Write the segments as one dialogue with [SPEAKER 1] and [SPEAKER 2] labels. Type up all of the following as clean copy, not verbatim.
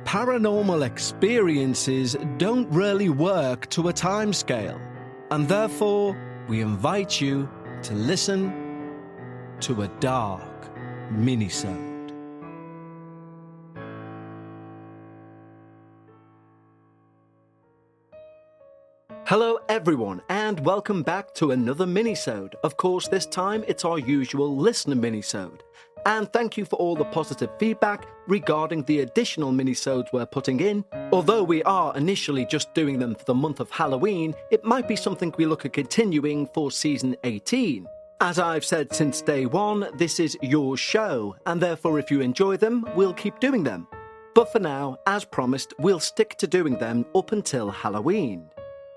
[SPEAKER 1] Paranormal experiences don't really work to a timescale, and therefore we invite you to listen to a Dark Minisode. Hello everyone, and welcome back to another Minisode. Of course, this time it's our usual listener Minisode. And thank you for all the positive feedback regarding the additional minisodes we're putting in. Although we are initially just doing them for the month of Halloween, it might be something we look at continuing for season 18. As I've said since day one, this is your show, and therefore if you enjoy them, we'll keep doing them. But for now, as promised, we'll stick to doing them up until Halloween.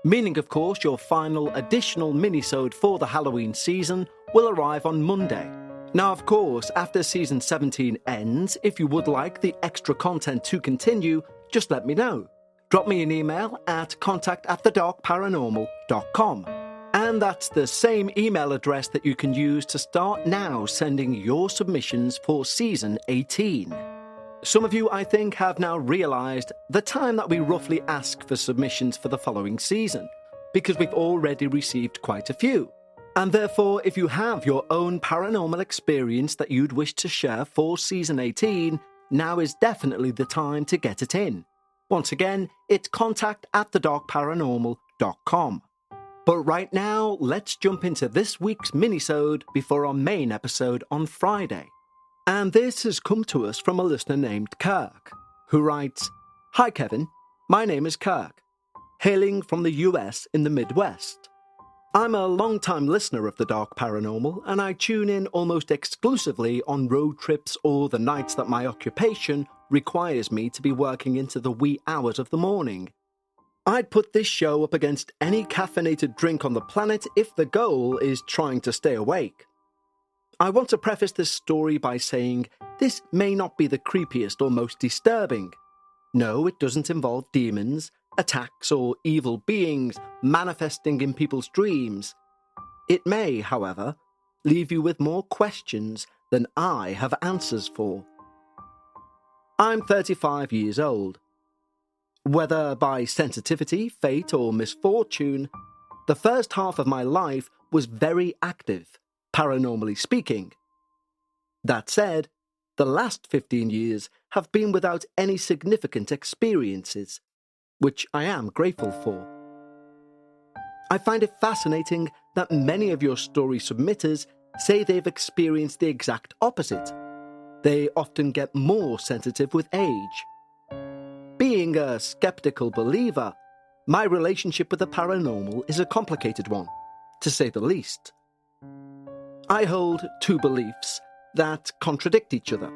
[SPEAKER 1] Meaning, of course, your final additional minisode for the Halloween season will arrive on Monday. Now, of course, after season 17 ends, if you would like the extra content to continue, just let me know. Drop me an email at contact@thedarkparanormal.com. And that's the same email address that you can use to start now sending your submissions for season 18. Some of you, I think, have now realised the time that we roughly ask for submissions for the following season, because we've already received quite a few. And therefore, if you have your own paranormal experience that you'd wish to share for season 18, now is definitely the time to get it in. Once again, it's contact@thedarkparanormal.com. But right now, let's jump into this week's minisode before our main episode on Friday. And this has come to us from a listener named Kirk, who writes, "Hi Kevin, my name is Kirk, hailing from the US in the Midwest. I'm a long-time listener of The Dark Paranormal, and I tune in almost exclusively on road trips or the nights that my occupation requires me to be working into the wee hours of the morning. I'd put this show up against any caffeinated drink on the planet if the goal is trying to stay awake. I want to preface this story by saying this may not be the creepiest or most disturbing. No, it doesn't involve demons, attacks, or evil beings manifesting in people's dreams. It may, however, leave you with more questions than I have answers for. I'm 35 years old. Whether by sensitivity, fate, or misfortune, the first half of my life was very active, paranormally speaking. That said, the last 15 years have been without any significant experiences, which I am grateful for. I find it fascinating that many of your story submitters say they've experienced the exact opposite. They often get more sensitive with age. Being a sceptical believer, my relationship with the paranormal is a complicated one, to say the least. I hold two beliefs that contradict each other.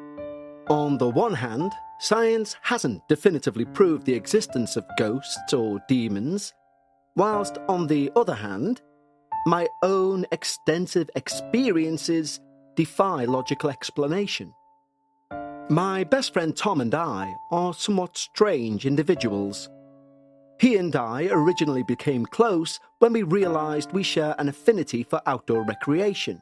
[SPEAKER 1] On the one hand, science hasn't definitively proved the existence of ghosts or demons, whilst on the other hand, my own extensive experiences defy logical explanation. My best friend Tom and I are somewhat strange individuals. He and I originally became close when we realised we share an affinity for outdoor recreation,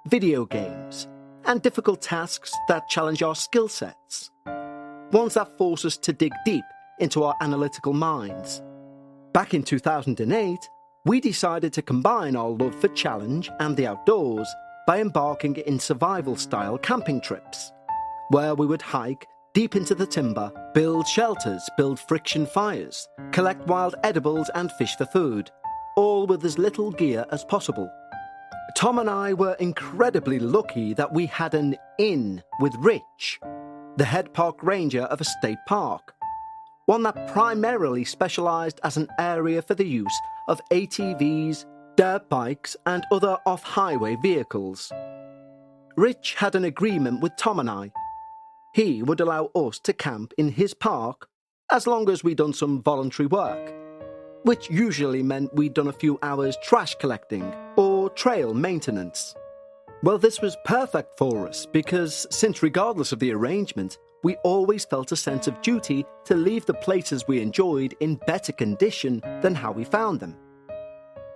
[SPEAKER 1] video games, and difficult tasks that challenge our skill sets. Ones that force us to dig deep into our analytical minds. Back in 2008, we decided to combine our love for challenge and the outdoors by embarking in survival-style camping trips, where we would hike deep into the timber, build shelters, build friction fires, collect wild edibles and fish for food, all with as little gear as possible. Tom and I were incredibly lucky that we had an in with Rich, the head park ranger of a state park, one that primarily specialised as an area for the use of ATVs, dirt bikes and other off-highway vehicles. Rich had an agreement with Tom and I. He would allow us to camp in his park as long as we'd done some voluntary work, which usually meant we'd done a few hours trash collecting or trail maintenance. Well, this was perfect for us because, since regardless of the arrangement, we always felt a sense of duty to leave the places we enjoyed in better condition than how we found them.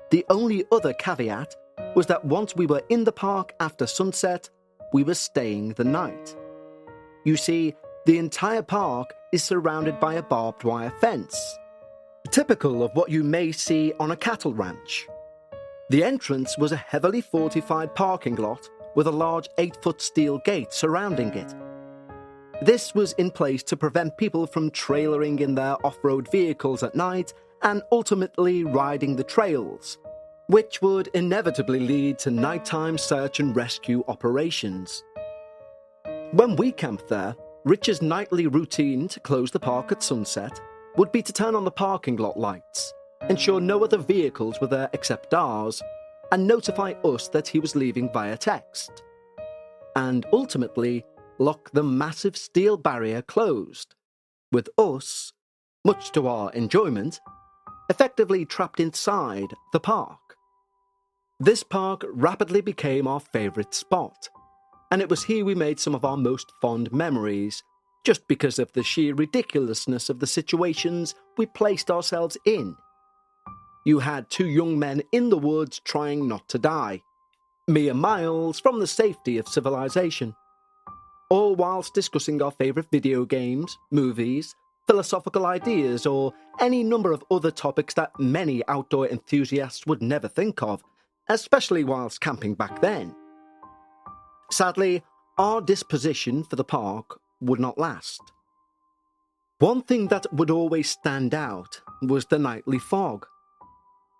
[SPEAKER 1] The only other caveat was that once we were in the park after sunset, we were staying the night. You see, the entire park is surrounded by a barbed wire fence, typical of what you may see on a cattle ranch. The entrance was a heavily fortified parking lot with a large 8-foot steel gate surrounding it. This was in place to prevent people from trailering in their off-road vehicles at night and ultimately riding the trails, which would inevitably lead to nighttime search and rescue operations. When we camped there, Rich's nightly routine to close the park at sunset would be to turn on the parking lot lights, ensure no other vehicles were there except ours, and notify us that he was leaving via text. And ultimately, lock the massive steel barrier closed, with us, much to our enjoyment, effectively trapped inside the park. This park rapidly became our favourite spot, and it was here we made some of our most fond memories, just because of the sheer ridiculousness of the situations we placed ourselves in. You had 2 young men in the woods trying not to die, mere miles from the safety of civilization, all whilst discussing our favourite video games, movies, philosophical ideas, or any number of other topics that many outdoor enthusiasts would never think of, especially whilst camping back then. Sadly, our disposition for the park would not last. One thing that would always stand out was the nightly fog.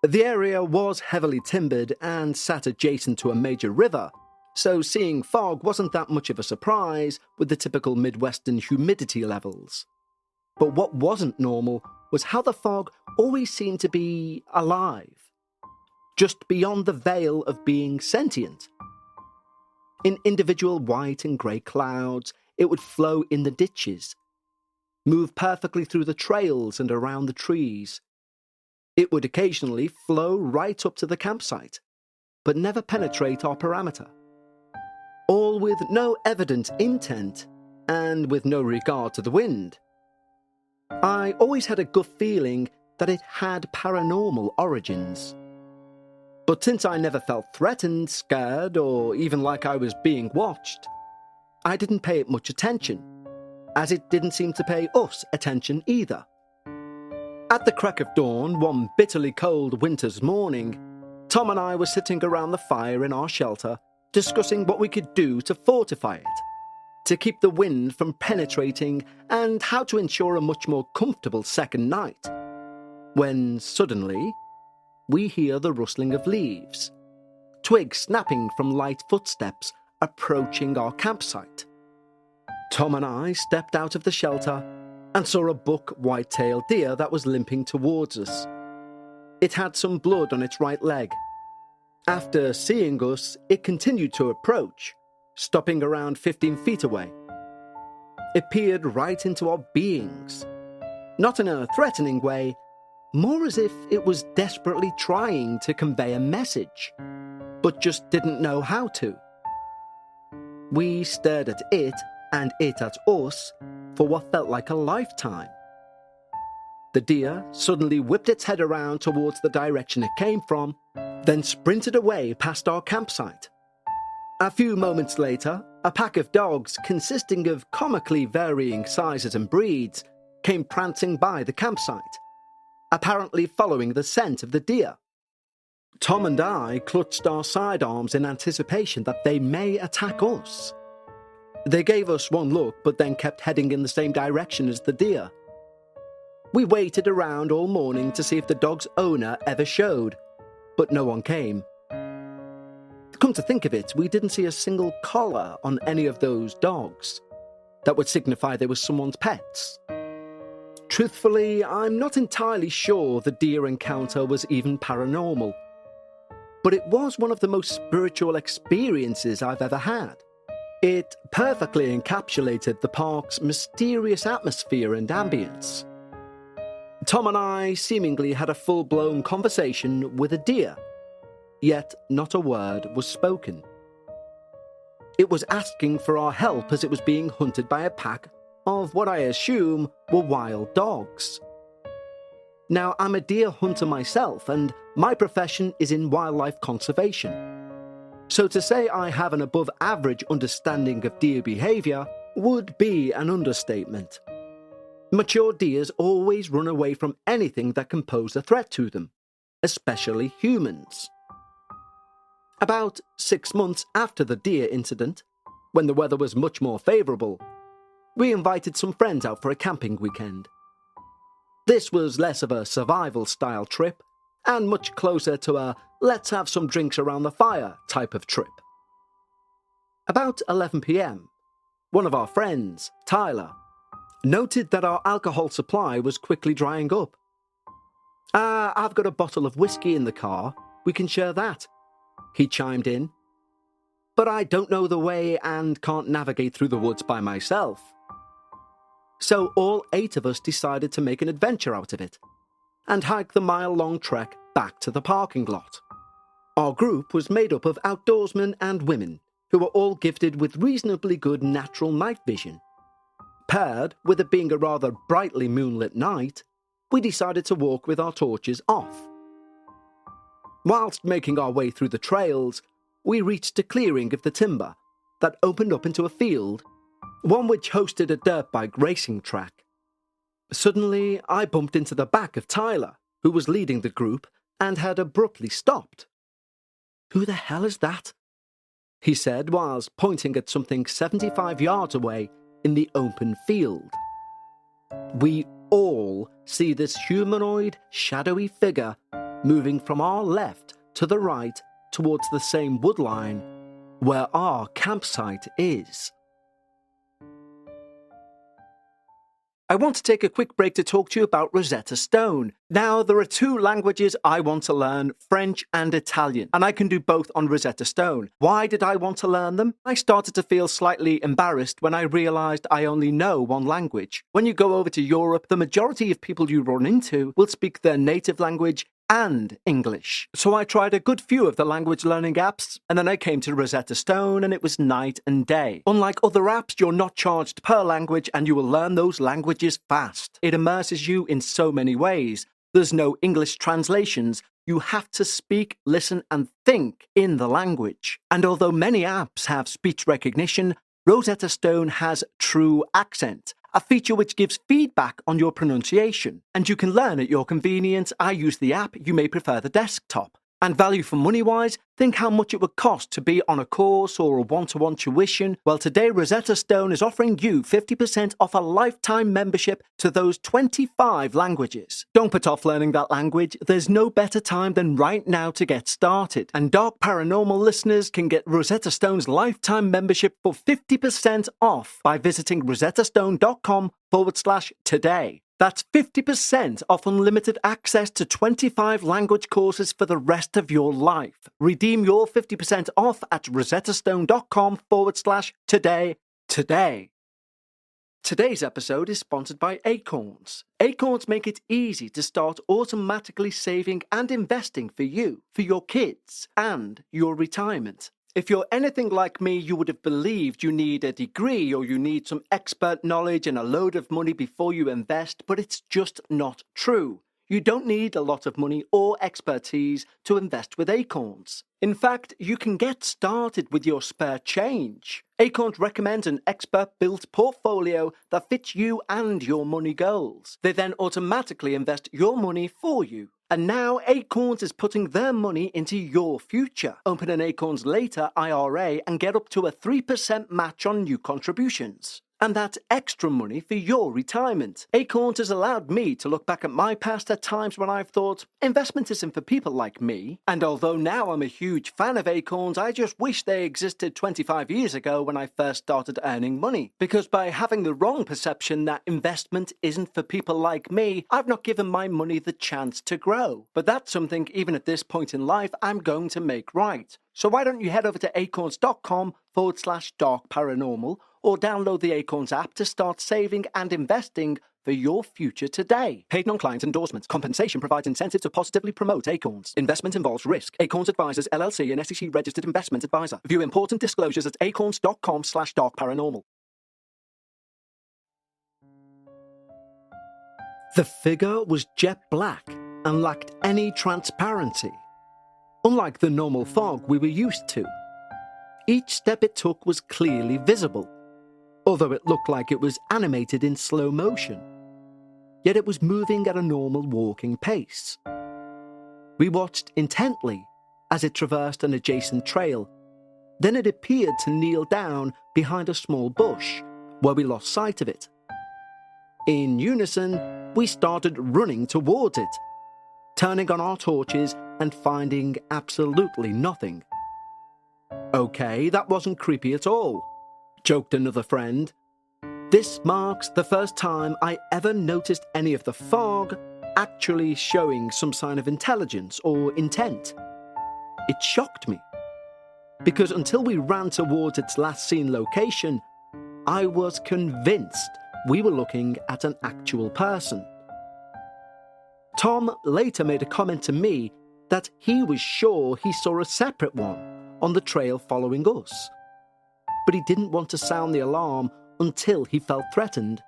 [SPEAKER 1] The area was heavily timbered and sat adjacent to a major river, so seeing fog wasn't that much of a surprise with the typical Midwestern humidity levels. But what wasn't normal was how the fog always seemed to be alive, just beyond the veil of being sentient. In individual white and grey clouds, it would flow in the ditches, move perfectly through the trails and around the trees. It would occasionally flow right up to the campsite, but never penetrate our perimeter. All with no evident intent, and with no regard to the wind. I always had a gut feeling that it had paranormal origins. But since I never felt threatened, scared, or even like I was being watched, I didn't pay it much attention, as it didn't seem to pay us attention either. At the crack of dawn, one bitterly cold winter's morning, Tom and I were sitting around the fire in our shelter, discussing what we could do to fortify it, to keep the wind from penetrating, and how to ensure a much more comfortable second night, when suddenly we hear the rustling of leaves, twigs snapping from light footsteps approaching our campsite. Tom and I stepped out of the shelter and saw a buck white-tailed deer that was limping towards us. It had some blood on its right leg. After seeing us, it continued to approach, stopping around 15 feet away. It peered right into our beings, not in a threatening way, more as if it was desperately trying to convey a message, but just didn't know how to. We stared at it and it at us for what felt like a lifetime. The deer suddenly whipped its head around towards the direction it came from, then sprinted away past our campsite. A few moments later, a pack of dogs consisting of comically varying sizes and breeds came prancing by the campsite, apparently following the scent of the deer. Tom and I clutched our sidearms in anticipation that they may attack us. They gave us one look, but then kept heading in the same direction as the deer. We waited around all morning to see if the dog's owner ever showed, but no one came. Come to think of it, we didn't see a single collar on any of those dogs. That would signify they were someone's pets. Truthfully, I'm not entirely sure the deer encounter was even paranormal, but it was one of the most spiritual experiences I've ever had. It perfectly encapsulated the park's mysterious atmosphere and ambience. Tom and I seemingly had a full-blown conversation with a deer, yet not a word was spoken. It was asking for our help as it was being hunted by a pack of what I assume were wild dogs. Now, I'm a deer hunter myself, and my profession is in wildlife conservation. So to say I have an above-average understanding of deer behaviour would be an understatement. Mature deers always run away from anything that can pose a threat to them, especially humans. About 6 months after the deer incident, when the weather was much more favourable, we invited some friends out for a camping weekend. This was less of a survival-style trip and much closer to a let's have some drinks around the fire type of trip. About 11 p.m, one of our friends, Tyler, noted that our alcohol supply was quickly drying up. I've got a bottle of whiskey in the car, we can share that," he chimed in. "But I don't know the way and can't navigate through the woods by myself." So all 8 of us decided to make an adventure out of it and hike the mile-long trek back to the parking lot. Our group was made up of outdoorsmen and women who were all gifted with reasonably good natural night vision. Paired with it being a rather brightly moonlit night, we decided to walk with our torches off. Whilst making our way through the trails, we reached a clearing of the timber that opened up into a field, one which hosted a dirt bike racing track. Suddenly, I bumped into the back of Tyler, who was leading the group and had abruptly stopped. "Who the hell is that?" he said whilst pointing at something 75 yards away in the open field. We all see this humanoid, shadowy figure moving from our left to the right towards the same woodline where our campsite is. I want to take a quick break to talk to you about Rosetta Stone. Now, there are 2 languages I want to learn, French and Italian, and I can do both on Rosetta Stone. Why did I want to learn them? I started to feel slightly embarrassed when I realised I only know one language. When you go over to Europe, the majority of people you run into will speak their native language and English. So I tried a good few of the language learning apps, and then I came to Rosetta Stone and it was night and day. Unlike other apps, you're not charged per language and you will learn those languages fast. It immerses you in so many ways. There's no English translations. You have to speak, listen, and think in the language. And although many apps have speech recognition, Rosetta Stone has true accent, a feature which gives feedback on your pronunciation. And you can learn at your convenience. I use the app, you may prefer the desktop. And value for money-wise, think how much it would cost to be on a course or a one-to-one tuition. Well, today Rosetta Stone is offering you 50% off a lifetime membership to those 25 languages. Don't put off learning that language. There's no better time than right now to get started. And Dark Paranormal listeners can get Rosetta Stone's lifetime membership for 50% off by visiting rosettastone.com/today. That's 50% off unlimited access to 25 language courses for the rest of your life. Redeem your 50% off at rosettastone.com/today today. Today's episode is sponsored by Acorns. Acorns make it easy to start automatically saving and investing for you, for your kids, and your retirement. If you're anything like me, you would have believed you need a degree or you need some expert knowledge and a load of money before you invest, but it's just not true. You don't need a lot of money or expertise to invest with Acorns. In fact, you can get started with your spare change. Acorns recommends an expert-built portfolio that fits you and your money goals. They then automatically invest your money for you. And now Acorns is putting their money into your future. Open an Acorns Later IRA and get up to a 3% match on new contributions. And that's extra money for your retirement. Acorns has allowed me to look back at my past at times when I've thought, investment isn't for people like me. And although now I'm a huge fan of Acorns, I just wish they existed 25 years ago when I first started earning money. Because by having the wrong perception that investment isn't for people like me, I've not given my money the chance to grow. But that's something, even at this point in life, I'm going to make right. So why don't you head over to acorns.com/darkparanormal or download the Acorns app to start saving and investing for your future today. Paid non-client endorsements. Compensation provides incentive to positively promote Acorns. Investment involves risk. Acorns Advisors, LLC, an SEC-registered investment advisor. View important disclosures at acorns.com/darkparanormal. The figure was jet black and lacked any transparency. Unlike the normal fog we were used to, each step it took was clearly visible. although it looked like it was animated in slow motion. Yet it was moving at a normal walking pace. We watched intently as it traversed an adjacent trail. Then it appeared to kneel down behind a small bush, where we lost sight of it. In unison, we started running towards it, turning on our torches and finding absolutely nothing. "Okay, that wasn't creepy at all," joked another friend. "This marks the first time I ever noticed any of the fog actually showing some sign of intelligence or intent." It shocked me, because until we ran towards its last seen location, I was convinced we were looking at an actual person. Tom later made a comment to me that he was sure he saw a separate one on the trail following us, but he didn't want to sound the alarm until he felt threatened.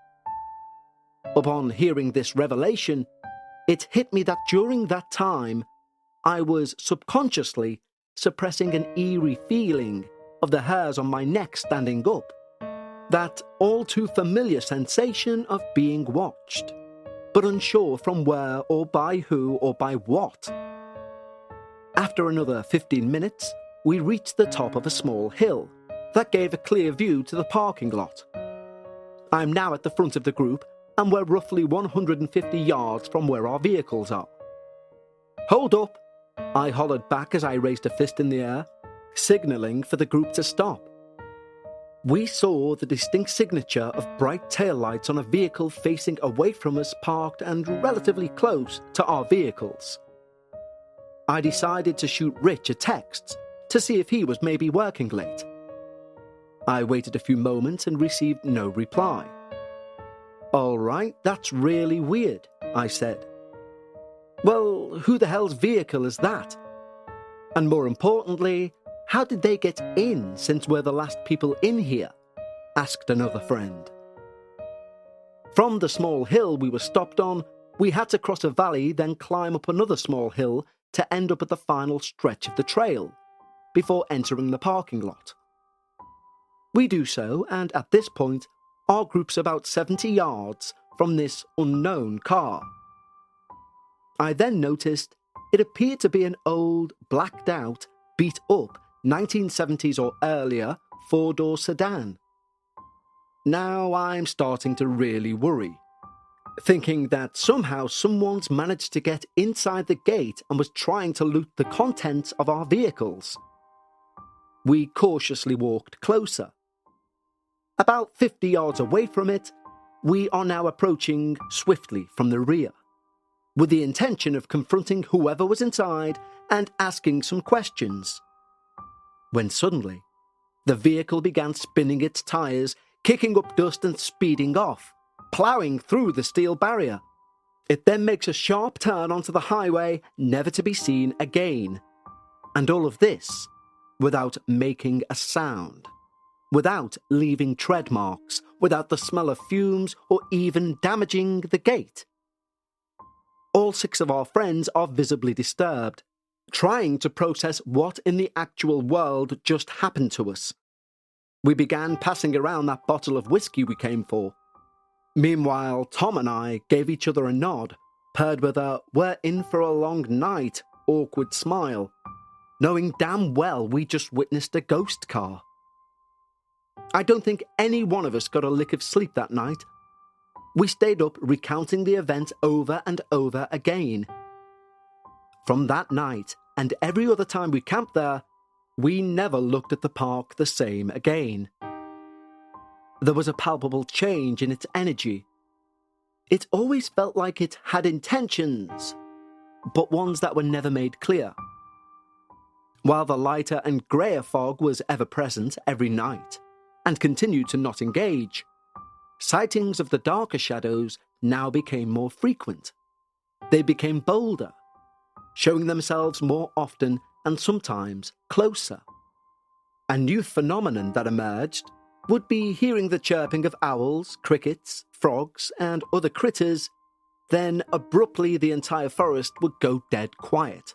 [SPEAKER 1] Upon hearing this revelation, it hit me that during that time, I was subconsciously suppressing an eerie feeling of the hairs on my neck standing up, that all too familiar sensation of being watched, but unsure from where or by who or by what. After another 15 minutes, we reached the top of a small hill that gave a clear view to the parking lot. I'm now at the front of the group, and we're roughly 150 yards from where our vehicles are. "Hold up!" I hollered back as I raised a fist in the air, signalling for the group to stop. We saw the distinct signature of bright taillights on a vehicle facing away from us, parked and relatively close to our vehicles. I decided to shoot Rich a text to see if he was maybe working late. I waited a few moments and received no reply. "All right, that's really weird," I said. "Well, who the hell's vehicle is that? And more importantly, how did they get in since we're the last people in here?" asked another friend. From the small hill we were stopped on, we had to cross a valley, then climb up another small hill to end up at the final stretch of the trail, before entering the parking lot. We do so, and at this point, our group's about 70 yards from this unknown car. I then noticed it appeared to be an old, blacked-out, beat-up 1970s or earlier four-door sedan. Now I'm starting to really worry, thinking that somehow someone's managed to get inside the gate and was trying to loot the contents of our vehicles. We cautiously walked closer. About 50 yards away from it, we are now approaching swiftly from the rear, with the intention of confronting whoever was inside and asking some questions. When suddenly, the vehicle began spinning its tires, kicking up dust and speeding off, ploughing through the steel barrier. It then makes a sharp turn onto the highway, never to be seen again. And all of this without making a sound, without leaving tread marks, without the smell of fumes or even damaging the gate. All 6 of our friends are visibly disturbed, trying to process what in the actual world just happened to us. We began passing around that bottle of whiskey we came for. Meanwhile, Tom and I gave each other a nod, paired with a "we're in for a long night" awkward smile, knowing damn well we just witnessed a ghost car. I don't think any one of us got a lick of sleep that night. We stayed up recounting the event over and over again. From that night, and every other time we camped there, we never looked at the park the same again. There was a palpable change in its energy. It always felt like it had intentions, but ones that were never made clear. While the lighter and greyer fog was ever present every night, and continued to not engage, sightings of the darker shadows now became more frequent. They became bolder, showing themselves more often and sometimes closer. A new phenomenon that emerged would be hearing the chirping of owls, crickets, frogs, and other critters. Then abruptly the entire forest would go dead quiet,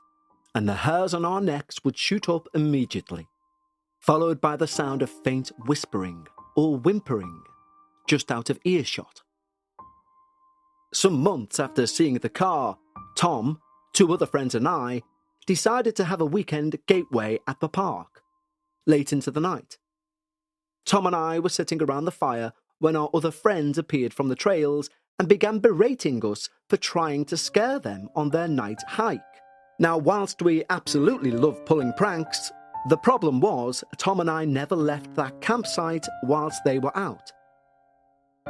[SPEAKER 1] and the hairs on our necks would shoot up immediately, followed by the sound of faint whispering or whimpering just out of earshot. Some months after seeing the car, Tom, 2 other friends and I decided to have a weekend gateway at the park, late into the night. Tom and I were sitting around the fire when our other friends appeared from the trails and began berating us for trying to scare them on their night hike. Now, whilst we absolutely love pulling pranks, the problem was Tom and I never left that campsite whilst they were out.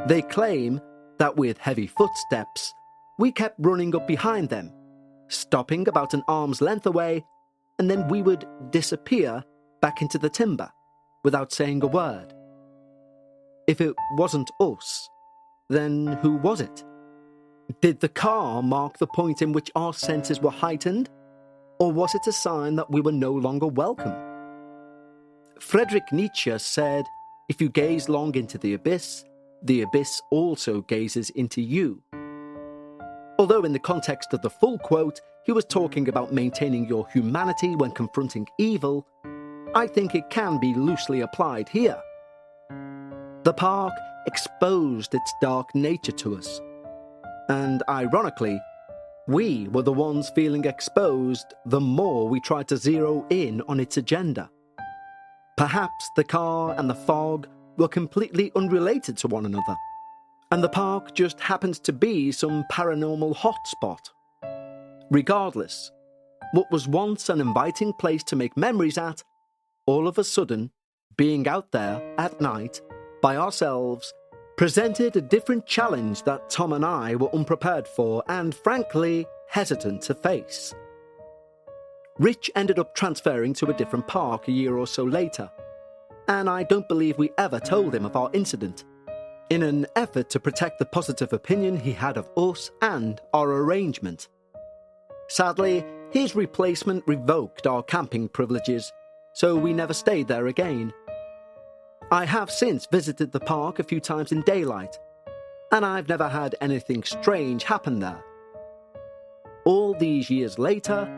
[SPEAKER 1] They claim that with heavy footsteps, we kept running up behind them, stopping about an arm's length away, and then we would disappear back into the timber without saying a word. If it wasn't us, then who was it? Did the car mark the point in which our senses were heightened, or was it a sign that we were no longer welcome? Friedrich Nietzsche said, "If you gaze long into the abyss also gazes into you." Although in the context of the full quote, he was talking about maintaining your humanity when confronting evil, I think it can be loosely applied here. The park exposed its dark nature to us. And ironically, we were the ones feeling exposed the more we tried to zero in on its agenda. Perhaps the car and the fog were completely unrelated to one another, and the park just happens to be some paranormal hotspot. Regardless, what was once an inviting place to make memories at, all of a sudden, being out there at night by ourselves, presented a different challenge that Tom and I were unprepared for and, frankly, hesitant to face. Rich ended up transferring to a different park a year or so later, and I don't believe we ever told him of our incident, in an effort to protect the positive opinion he had of us and our arrangement. Sadly, his replacement revoked our camping privileges, so we never stayed there again. I have since visited the park a few times in daylight, and I've never had anything strange happen there. All these years later,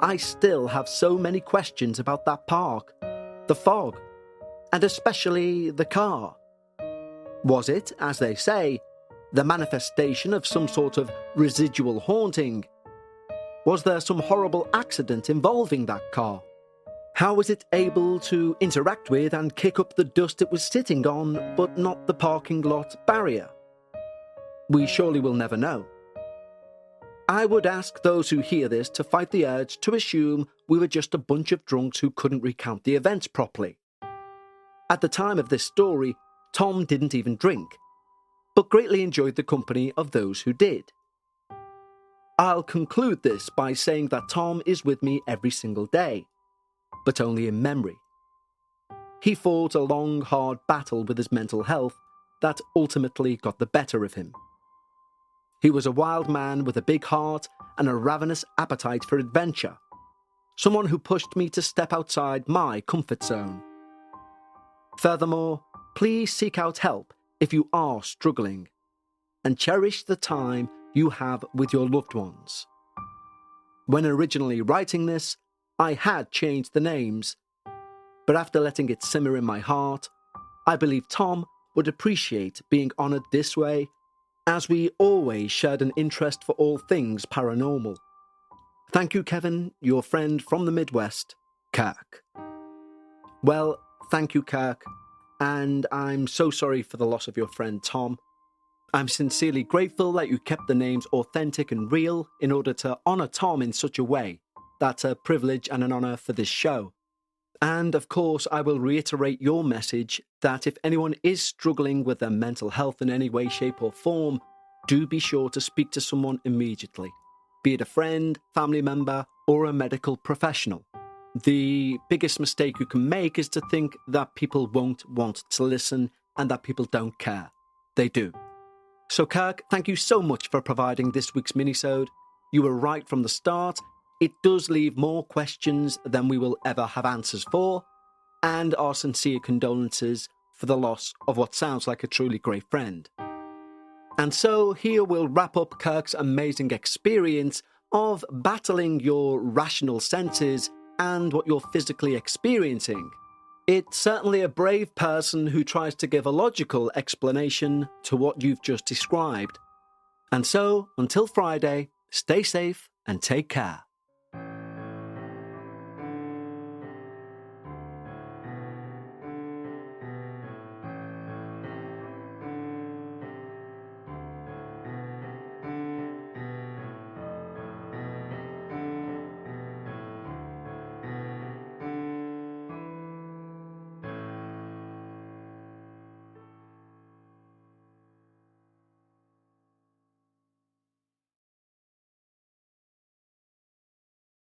[SPEAKER 1] I still have so many questions about that park, the fog, and especially the car. Was it, as they say, the manifestation of some sort of residual haunting? Was there some horrible accident involving that car? How was it able to interact with and kick up the dust it was sitting on, but not the parking lot barrier? We surely will never know. I would ask those who hear this to fight the urge to assume we were just a bunch of drunks who couldn't recount the events properly. At the time of this story, Tom didn't even drink, but greatly enjoyed the company of those who did. I'll conclude this by saying that Tom is with me every single day, but only in memory. He fought a long, hard battle with his mental health that ultimately got the better of him. He was a wild man with a big heart and a ravenous appetite for adventure, someone who pushed me to step outside my comfort zone. Furthermore, please seek out help if you are struggling, and cherish the time you have with your loved ones. When originally writing this, I had changed the names, but after letting it simmer in my heart, I believe Tom would appreciate being honoured this way, as we always shared an interest for all things paranormal. Thank you, Kevin, your friend from the Midwest, Kirk. Well, thank you, Kirk, and I'm so sorry for the loss of your friend Tom. I'm sincerely grateful that you kept the names authentic and real in order to honour Tom in such a way. That's a privilege and an honour for this show. And of course, I will reiterate your message that if anyone is struggling with their mental health in any way, shape or form, do be sure to speak to someone immediately, be it a friend, family member, or a medical professional. The biggest mistake you can make is to think that people won't want to listen and that people don't care. They do. So Kirk, thank you so much for providing this week's minisode. You were right from the start. It does leave more questions than we will ever have answers for, and our sincere condolences for the loss of what sounds like a truly great friend. And so here we'll wrap up Kirk's amazing experience of battling your rational senses and what you're physically experiencing It's certainly a brave person who tries to give a logical explanation to what you've just described. And so, until Friday, stay safe and take care.